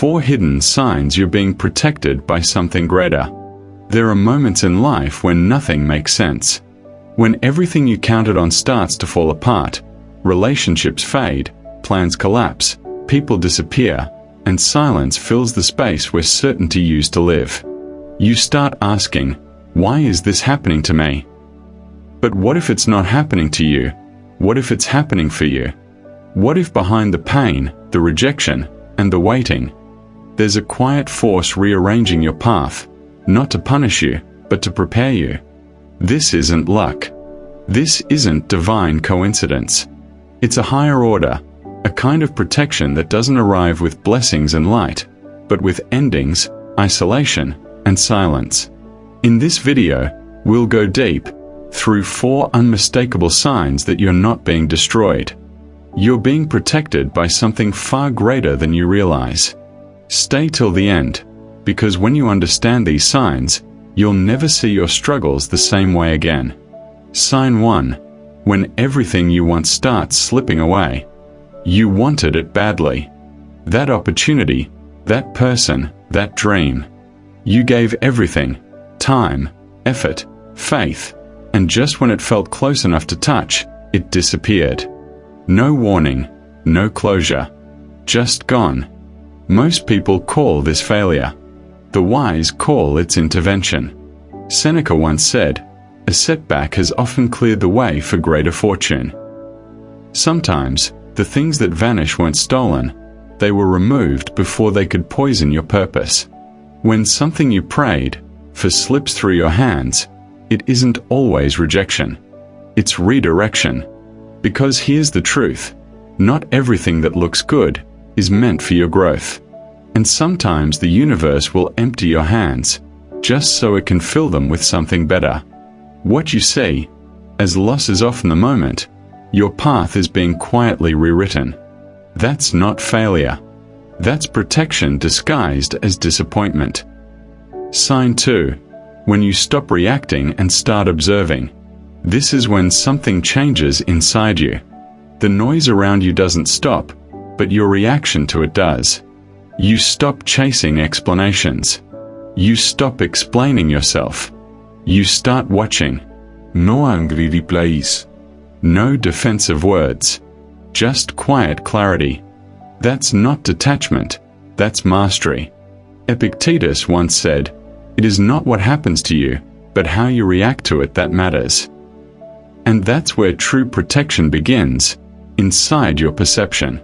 4 hidden signs you're being protected by something greater. There are moments in life when nothing makes sense. When everything you counted on starts to fall apart, relationships fade, plans collapse, people disappear, and silence fills the space where certainty used to live. You start asking, why is this happening to me? But what if it's not happening to you? What if it's happening for you? What if behind the pain, the rejection, and the waiting, there's a quiet force rearranging your path, not to punish you, but to prepare you? This isn't luck. This isn't divine coincidence. It's a higher order, a kind of protection that doesn't arrive with blessings and light, but with endings, isolation, and silence. In this video, we'll go deep through 4 unmistakable signs that you're not being destroyed. You're being protected by something far greater than you realize. Stay till the end, because when you understand these signs, you'll never see your struggles the same way again. Sign 1. When everything you want starts slipping away. You wanted it badly. That opportunity, that person, that dream. You gave everything, time, effort, faith, and just when it felt close enough to touch, it disappeared. No warning, no closure. Just gone. Most people call this failure. The wise call it intervention. Seneca once said, "A setback has often cleared the way for greater fortune." Sometimes, the things that vanish weren't stolen, they were removed before they could poison your purpose. When something you prayed for slips through your hands, it isn't always rejection. It's redirection. Because here's the truth, not everything that looks good is meant for your growth. And sometimes the universe will empty your hands, just so it can fill them with something better. What you see, as loss is often the moment, your path is being quietly rewritten. That's not failure. That's protection disguised as disappointment. Sign 2. When you stop reacting and start observing. This is when something changes inside you. The noise around you doesn't stop, but your reaction to it does. You stop chasing explanations. You stop explaining yourself. You start watching. No angry replies. No defensive words. Just quiet clarity. That's not detachment. That's mastery. Epictetus once said, "It is not what happens to you, but how you react to it that matters." And that's where true protection begins, inside your perception.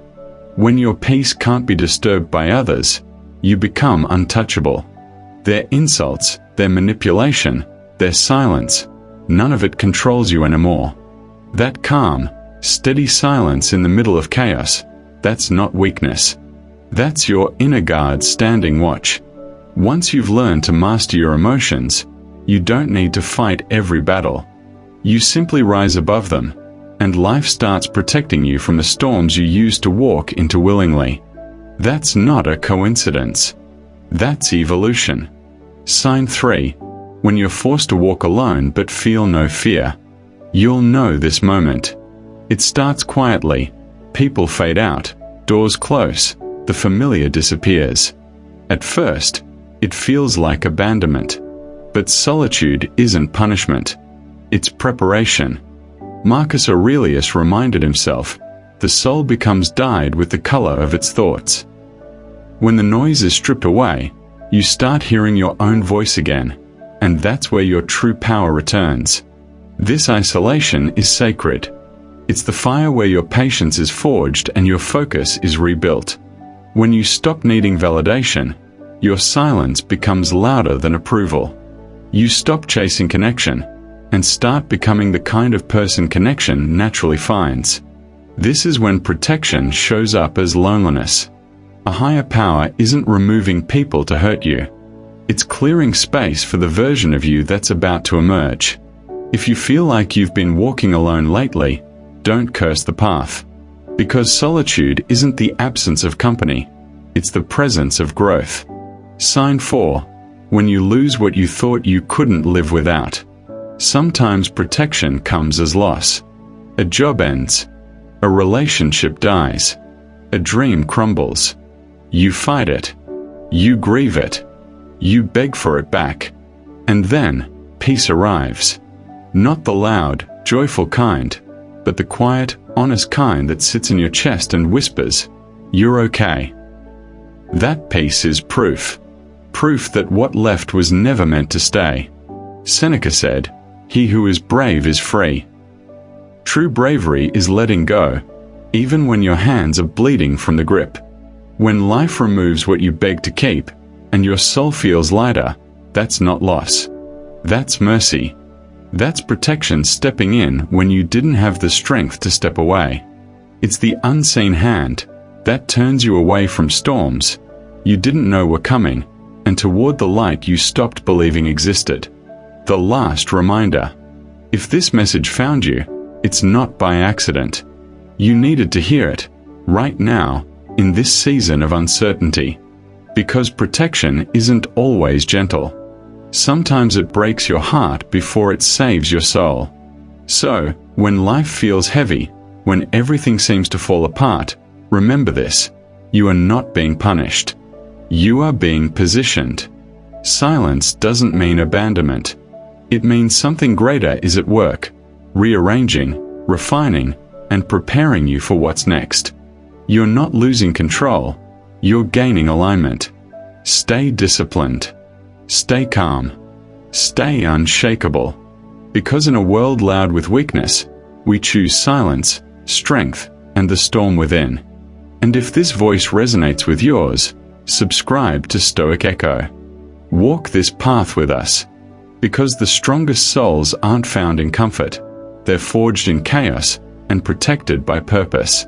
When your peace can't be disturbed by others, you become untouchable. Their insults, their manipulation, their silence, none of it controls you anymore. That calm, steady silence in the middle of chaos, that's not weakness. That's your inner guard standing watch. Once you've learned to master your emotions, you don't need to fight every battle. You simply rise above them, and life starts protecting you from the storms you used to walk into willingly. That's not a coincidence. That's evolution. Sign 3. When you're forced to walk alone but feel no fear. You'll know this moment. It starts quietly. People fade out, doors close, the familiar disappears. At first, it feels like abandonment. But solitude isn't punishment. It's preparation. Marcus Aurelius reminded himself, the soul becomes dyed with the color of its thoughts. When the noise is stripped away, you start hearing your own voice again, and that's where your true power returns. This isolation is sacred. It's the fire where your patience is forged and your focus is rebuilt. When you stop needing validation, your silence becomes louder than approval. You stop chasing connection and start becoming the kind of person connection naturally finds. This is when protection shows up as loneliness. A higher power isn't removing people to hurt you. It's clearing space for the version of you that's about to emerge. If you feel like you've been walking alone lately, don't curse the path. Because solitude isn't the absence of company, it's the presence of growth. Sign 4. When you lose what you thought you couldn't live without. Sometimes protection comes as loss. A job ends. A relationship dies. A dream crumbles. You fight it. You grieve it. You beg for it back. And then, peace arrives. Not the loud, joyful kind, but the quiet, honest kind that sits in your chest and whispers, "You're okay." That peace is proof. Proof that what left was never meant to stay. Seneca said, "He who is brave is free." True bravery is letting go, even when your hands are bleeding from the grip. When life removes what you beg to keep, and your soul feels lighter, that's not loss. That's mercy. That's protection stepping in when you didn't have the strength to step away. It's the unseen hand that turns you away from storms you didn't know were coming, and toward the light you stopped believing existed. The last reminder. If this message found you, it's not by accident. You needed to hear it, right now, in this season of uncertainty. Because protection isn't always gentle. Sometimes it breaks your heart before it saves your soul. So, when life feels heavy, when everything seems to fall apart, remember this: you are not being punished. You are being positioned. Silence doesn't mean abandonment. It means something greater is at work, rearranging, refining, and preparing you for what's next. You're not losing control, you're gaining alignment. Stay disciplined. Stay calm. Stay unshakable. Because in a world loud with weakness, we choose silence, strength, and the storm within. And if this voice resonates with yours, subscribe to Stoic Echo. Walk this path with us. Because the strongest souls aren't found in comfort. They're forged in chaos and protected by purpose.